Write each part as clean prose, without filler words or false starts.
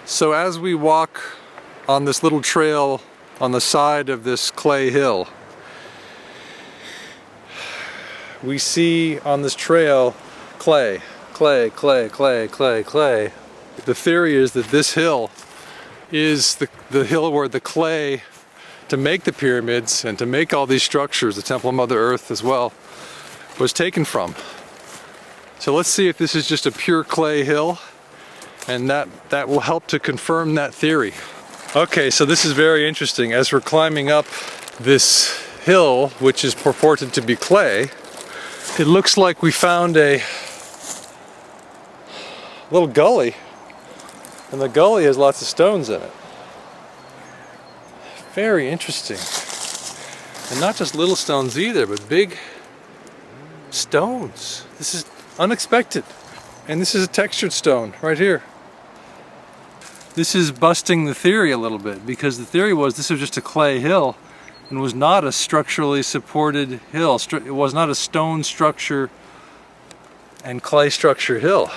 So as we walk on this little trail on the side of this clay hill, we see on this trail clay, clay, clay, clay, clay, clay. The theory is that this hill is the hill where the clay to make the pyramids and to make all these structures, the Temple of Mother Earth as well, was taken from. So let's see if this is just a pure clay hill, and that will help to confirm that theory. Okay, so this is very interesting. As we're climbing up this hill, which is purported to be clay, it looks like we found a little gully, and the gully has lots of stones in it. Very interesting. And not just little stones either, but big stones. This is unexpected. And this is a textured stone right here. This is busting the theory a little bit, because the theory was this was just a clay hill and was not a structurally supported hill. It was not a stone structure and clay structure hill.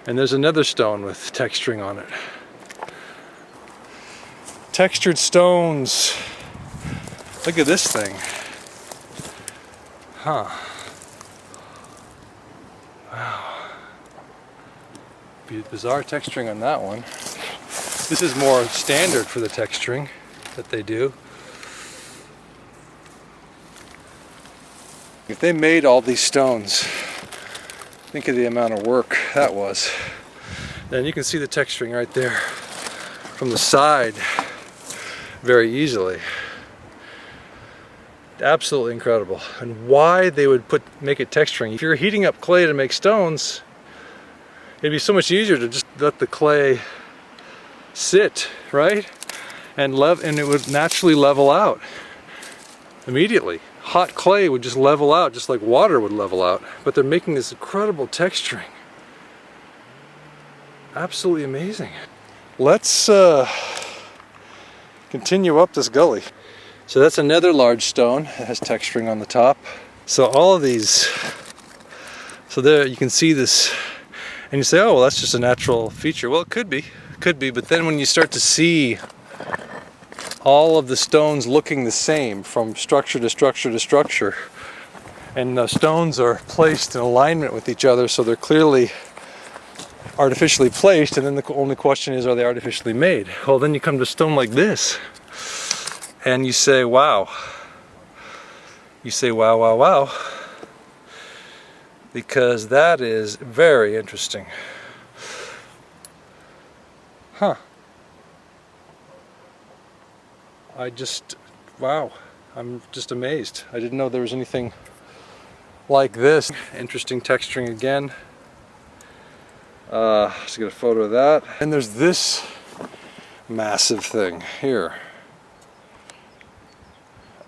And there's another stone with texturing on it. Textured stones. Look at this thing. Huh. Wow. Bizarre texturing on that one. This is more standard for the texturing that they do. If they made all these stones, think of the amount of work that was. Then you can see the texturing right there from the side very easily. Absolutely incredible. And why they would make it texturing. If you're heating up clay to make stones, it'd be so much easier to just let the clay sit, right? And it would naturally level out immediately. Hot clay would just level out, just like water would level out. But they're making this incredible texturing. Absolutely amazing. Let's continue up this gully. So that's another large stone. It has texturing on the top. So all of these, so there you can see this, and you say, oh, well, that's just a natural feature. Well, it could be, but then when you start to see all of the stones looking the same from structure to structure to structure, and the stones are placed in alignment with each other, so they're clearly artificially placed, and then the only question is, are they artificially made? Well, then you come to a stone like this, and you say, wow. You say, wow, wow, wow. Because that is very interesting. Huh. Wow. I'm just amazed. I didn't know there was anything like this. Interesting texturing again. Let's get a photo of that. And there's this massive thing here.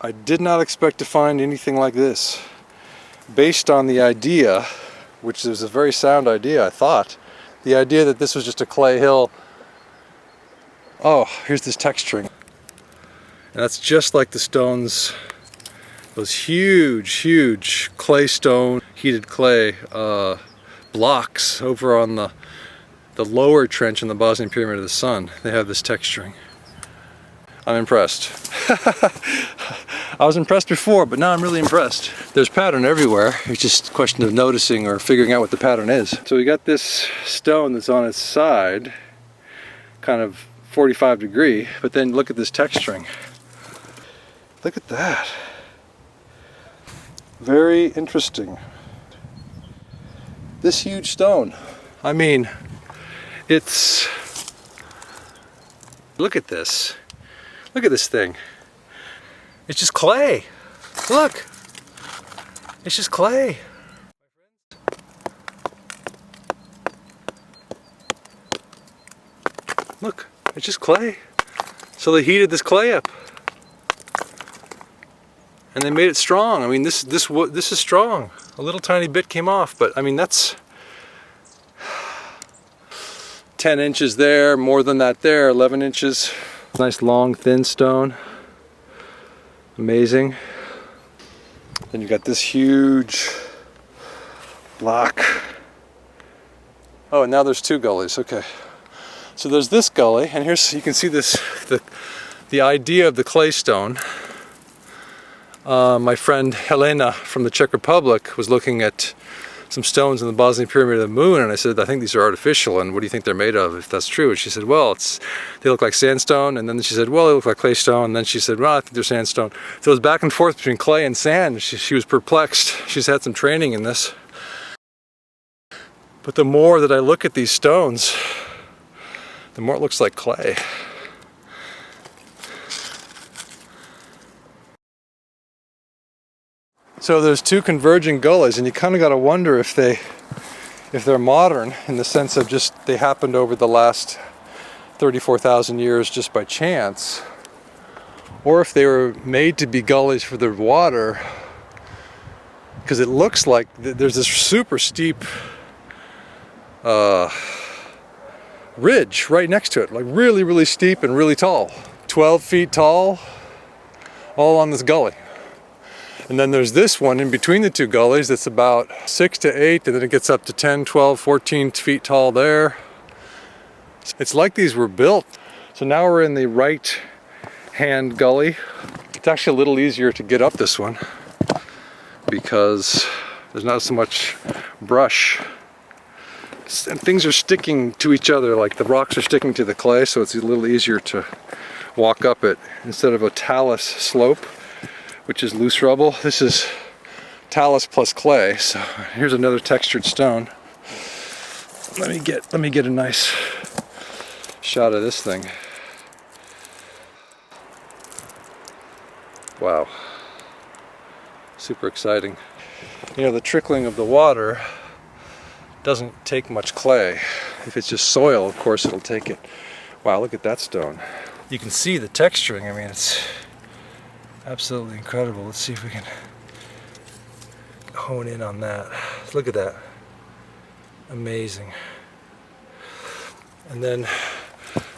I did not expect to find anything like this. Based on the idea, which is a very sound idea, I thought, the idea that this was just a clay hill. Oh, here's this texturing. And that's just like the stones, those huge, huge clay stone, heated clay blocks over on the lower trench in the Bosnian Pyramid of the Sun. They have this texturing. I'm impressed. I was impressed before, but now I'm really impressed. There's pattern everywhere. It's just a question of noticing or figuring out what the pattern is. So we got this stone that's on its side, kind of 45 degree, but then look at this texturing. Look at that. Very interesting. This huge stone. I mean, it's... Look at this. Look at this thing. It's just clay. Look. It's just clay. Look, it's just clay. So they heated this clay up. And they made it strong. I mean, this is strong. A little tiny bit came off, but I mean, that's 10 inches there, more than that there, 11 inches. Nice long thin stone. Amazing. Then you got this huge block. Oh, and now there's two gullies, okay. So there's this gully, and here's, you can see this, the idea of the clay stone. My friend Helena from the Czech Republic was looking at some stones in the Bosnian Pyramid of the Moon, and I said, I think these are artificial, and what do you think they're made of, if that's true? And she said, well, they look like sandstone, and then she said, well, they look like clay stone, and then she said, well, I think they're sandstone. So it was back and forth between clay and sand. She was perplexed. She's had some training in this. But the more that I look at these stones, the more it looks like clay. So there's two converging gullies, and you kind of got to wonder if they're modern in the sense of just they happened over the last 34,000 years just by chance, or if they were made to be gullies for the water, because it looks like there's this super steep ridge right next to it, like really, really steep and really tall, 12 feet tall, all on this gully. And then there's this one in between the two gullies that's about 6 to 8, and then it gets up to 10, 12, 14 feet tall there. It's like these were built. So now we're in the right hand gully. It's actually a little easier to get up this one because there's not so much brush. And things are sticking to each other, like the rocks are sticking to the clay, so it's a little easier to walk up it instead of a talus slope, which is loose rubble. This is talus plus clay. So here's another textured stone. Let me get a nice shot of this thing. Wow. Super exciting. You know, the trickling of the water doesn't take much clay. If it's just soil, of course it'll take it. Wow, look at that stone. You can see the texturing. I mean, it's absolutely incredible. Let's see if we can hone in on that. Look at that. Amazing. And then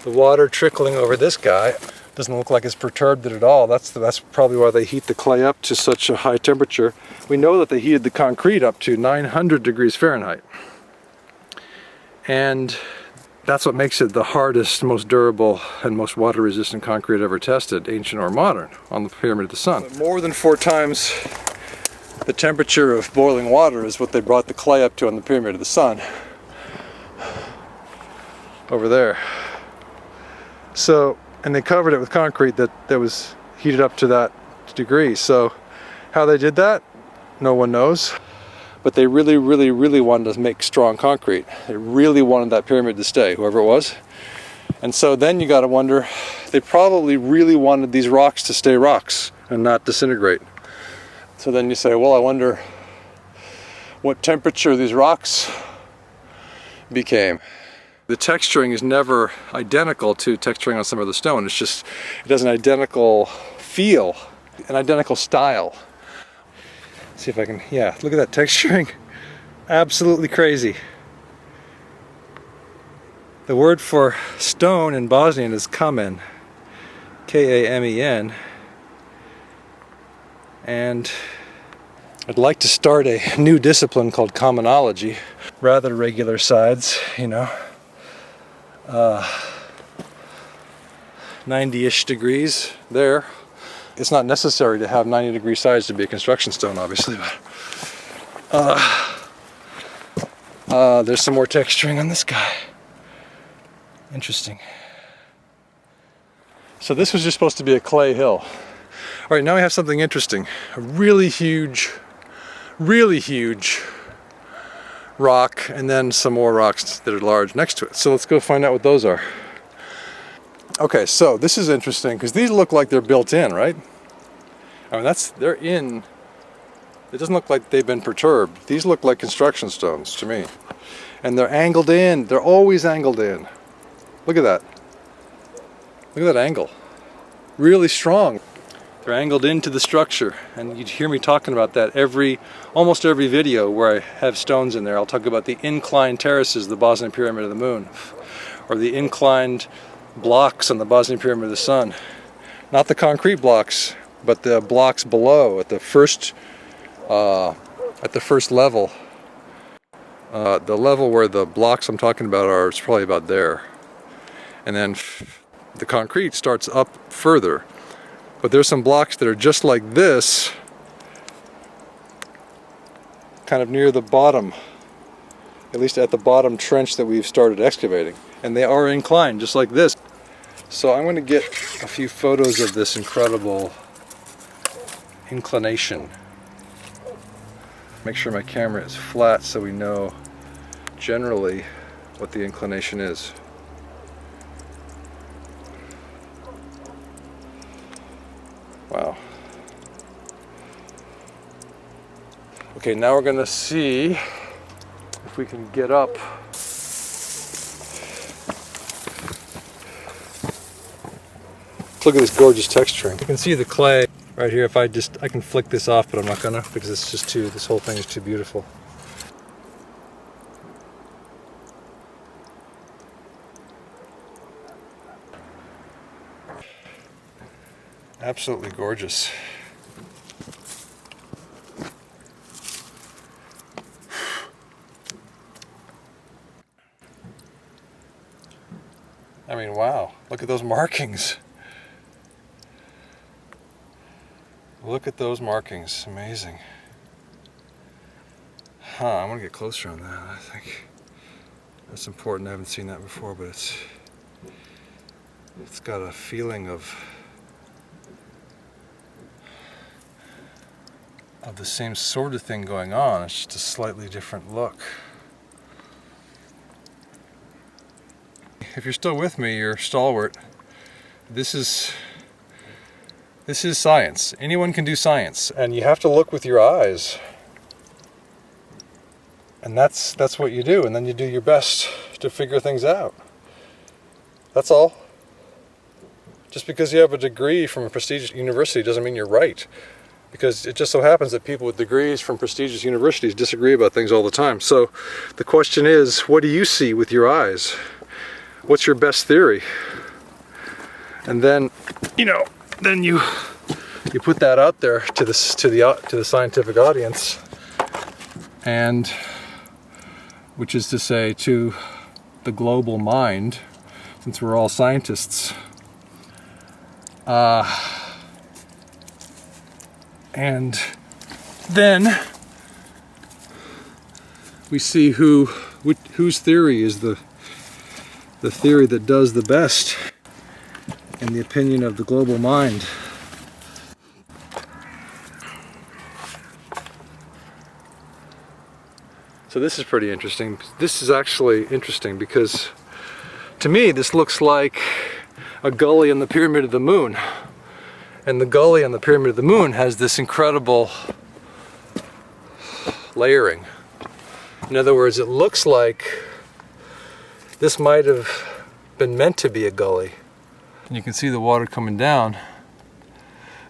the water trickling over this guy doesn't look like it's perturbed it at all. That's probably why they heat the clay up to such a high temperature. We know that they heated the concrete up to 900 degrees Fahrenheit. And that's what makes it the hardest, most durable, and most water-resistant concrete ever tested, ancient or modern, on the Pyramid of the Sun. But more than 4 times the temperature of boiling water is what they brought the clay up to on the Pyramid of the Sun. Over there. So, and they covered it with concrete that was heated up to that degree. So, how they did that, no one knows. But they really, really, really wanted to make strong concrete. They really wanted that pyramid to stay, whoever it was. And so then you got to wonder, they probably really wanted these rocks to stay rocks and not disintegrate. So then you say, well, I wonder what temperature these rocks became. The texturing is never identical to texturing on some other stone. It's just, it has an identical feel, an identical style. See if I can, yeah, look at that texturing. Absolutely crazy. The word for stone in Bosnian is kamen, K-A-M-E-N. And I'd like to start a new discipline called chronology. Rather regular sides, you know. 90-ish degrees there. It's not necessary to have 90-degree sides to be a construction stone, obviously, but there's some more texturing on this guy. Interesting. So this was just supposed to be a clay hill. All right, now we have something interesting. A really huge rock, and then some more rocks that are large next to it. So let's go find out what those are. Okay, so this is interesting because these look like they're built in, right? I mean, they're in. It doesn't look like they've been perturbed. These look like construction stones to me. And they're angled in. They're always angled in. Look at that. Look at that angle. Really strong. They're angled into the structure. And you'd hear me talking about that almost every video where I have stones in there. I'll talk about the inclined terraces of the Bosnian Pyramid of the Moon, or the inclined blocks on the Bosnian Pyramid of the Sun. Not the concrete blocks, but the blocks below at the first level. The level where the blocks I'm talking about are, it's probably about there. and then the concrete starts up further. But there's some blocks that are just like this, kind of near the bottom, at least at the bottom trench that we've started excavating. And they are inclined, just like this. So I'm going to get a few photos of this incredible inclination. Make sure my camera is flat so we know generally what the inclination is. Wow. Okay, now we're going to see if we can get up. Look at this gorgeous texturing. You can see the clay right here. If I can flick this off, but I'm not gonna, because it's just this whole thing is too beautiful. Absolutely gorgeous. I mean, wow, look at those markings. Look at those markings, amazing. I'm gonna get closer on that. I think that's important. I haven't seen that before, but it's got a feeling of the same sort of thing going on. It's just a slightly different look. If you're still with me, you're stalwart. This is science. Anyone can do science, and you have to look with your eyes. And that's what you do, and then you do your best to figure things out. That's all. Just because you have a degree from a prestigious university doesn't mean you're right. Because it just so happens that people with degrees from prestigious universities disagree about things all the time. So the question is, what do you see with your eyes? What's your best theory? And then, then you put that out there to the scientific audience, and which is to say to the global mind, since we're all scientists. And then we see whose theory is the theory that does the best in the opinion of the global mind. So this is pretty interesting. This is actually interesting because to me this looks like a gully in the Pyramid of the Moon. And the gully on the Pyramid of the Moon has this incredible layering. In other words, it looks like this might have been meant to be a gully. And you can see the water coming down.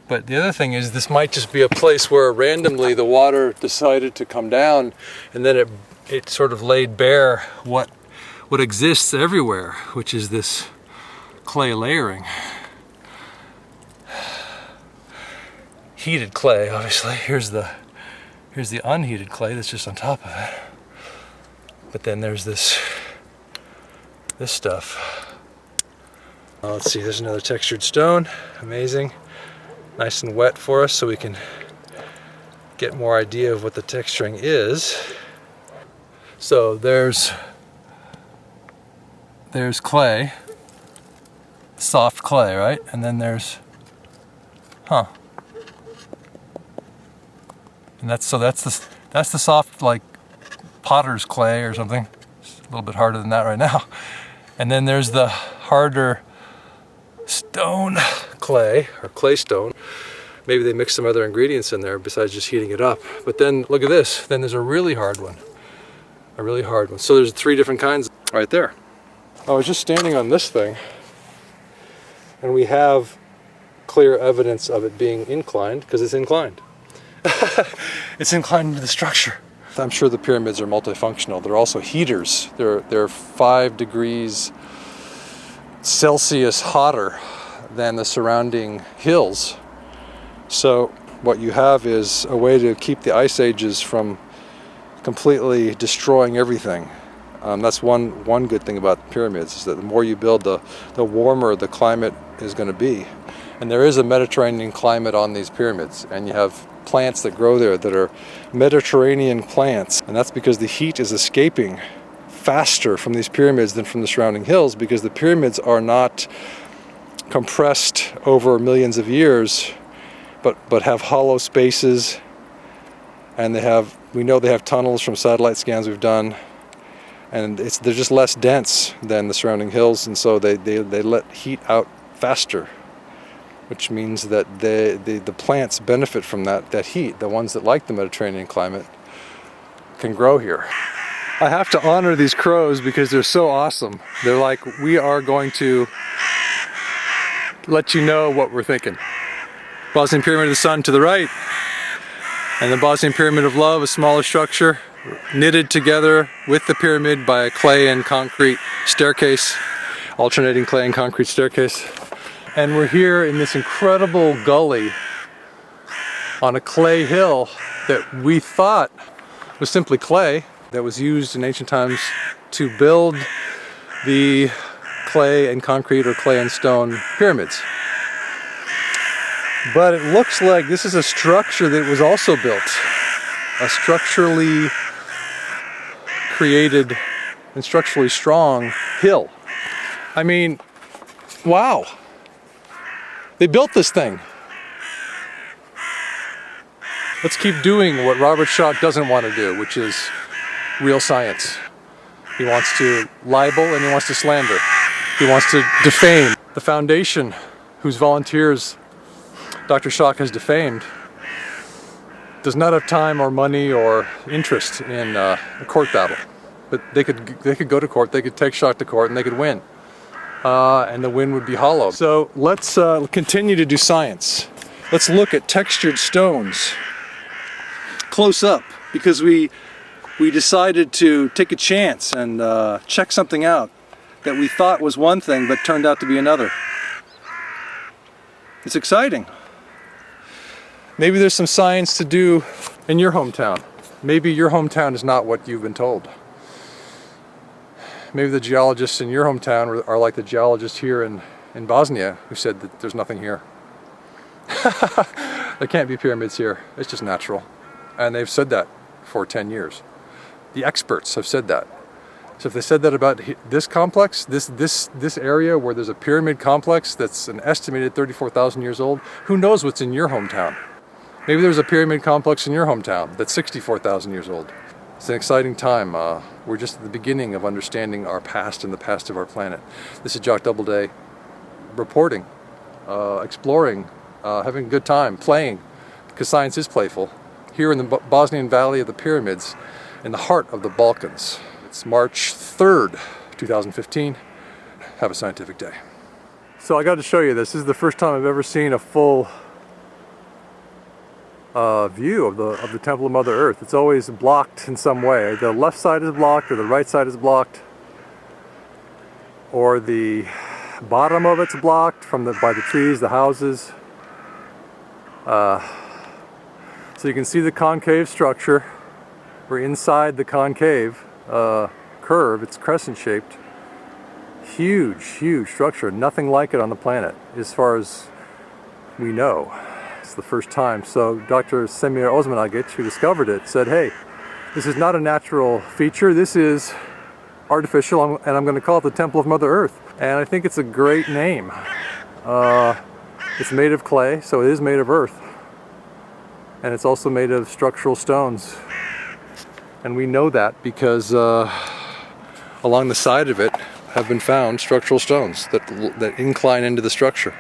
But the other thing is, this might just be a place where randomly the water decided to come down, and then it sort of laid bare what exists everywhere, which is this clay layering. Heated clay, obviously. Here's the unheated clay that's just on top of it. But then there's this stuff. Let's see, there's another textured stone. Amazing. Nice and wet for us so we can get more idea of what the texturing is. So there's clay, soft clay, right? And then there's, and that's the soft, like potter's clay or something. It's a little bit harder than that right now. And then there's the harder stone clay, or clay stone. Maybe they mix some other ingredients in there besides just heating it up. But then look at this. Then there's a really hard one. A really hard one. So there's 3 different kinds right there. I was just standing on this thing, and we have clear evidence of it being inclined because it's inclined. It's inclined into the structure. I'm sure the pyramids are multifunctional. They're also heaters. They're 5 degrees Celsius hotter than the surrounding hills. So what you have is a way to keep the ice ages from completely destroying everything. That's one good thing about the pyramids, is that the more you build, the warmer the climate is going to be. And there is a Mediterranean climate on these pyramids, and you have plants that grow there that are Mediterranean plants, and that's because the heat is escaping faster from these pyramids than from the surrounding hills, because the pyramids are not compressed over millions of years, but have hollow spaces, and we know they have tunnels from satellite scans we've done, and they're just less dense than the surrounding hills, and so they let heat out faster, which means that the plants benefit from that heat. The ones that like the Mediterranean climate can grow here. I have to honor these crows because they're so awesome. They're like, we are going to let you know what we're thinking. Bosnian Pyramid of the Sun to the right, and the Bosnian Pyramid of Love, a smaller structure, knitted together with the pyramid by a clay and concrete staircase, alternating clay and concrete staircase. And we're here in this incredible gully on a clay hill that we thought was simply clay, that was used in ancient times to build the clay and concrete or clay and stone pyramids. But it looks like this is a structure that was also built, a structurally created and structurally strong hill. I mean, wow. They built this thing. Let's keep doing what Robert Schoch doesn't want to do, which is real science. He wants to libel and he wants to slander. He wants to defame. The foundation, whose volunteers Dr. Schoch has defamed, does not have time or money or interest in a court battle. But they could go to court, they could take Schoch to court, and they could win. And the win would be hollow. So let's continue to do science. Let's look at textured stones close up, because we decided to take a chance and check something out that we thought was one thing but turned out to be another. It's exciting. Maybe there's some science to do in your hometown. Maybe your hometown is not what you've been told. Maybe the geologists in your hometown are like the geologists here in Bosnia who said that there's nothing here. There can't be pyramids here. It's just natural. And they've said that for 10 years. The experts have said that. So if they said that about this complex, this area where there's a pyramid complex that's an estimated 34,000 years old, who knows what's in your hometown? Maybe there's a pyramid complex in your hometown that's 64,000 years old. It's an exciting time. We're just at the beginning of understanding our past and the past of our planet. This is Jock Doubleday reporting, exploring, having a good time, playing, because science is playful, here in the Bosnian Valley of the Pyramids, in the heart of the Balkans. It's March 3rd, 2015. Have a scientific day. So I got to show you this. This is the first time I've ever seen a full view of the Temple of Mother Earth. It's always blocked in some way. The left side is blocked, or the right side is blocked, or the bottom of it's blocked by the trees, the houses. So you can see the concave structure. We're inside the concave curve. It's crescent shaped. Huge structure. Nothing like it on the planet as far as we know. It's the first time. So Dr. Semir Osmanagic, who discovered it, said, hey, this is not a natural feature. This is artificial, and I'm going to call it the Temple of Mother Earth. And I think it's a great name. It's made of clay, so it is made of earth. And it's also made of structural stones. And we know that because along the side of it have been found structural stones that incline into the structure.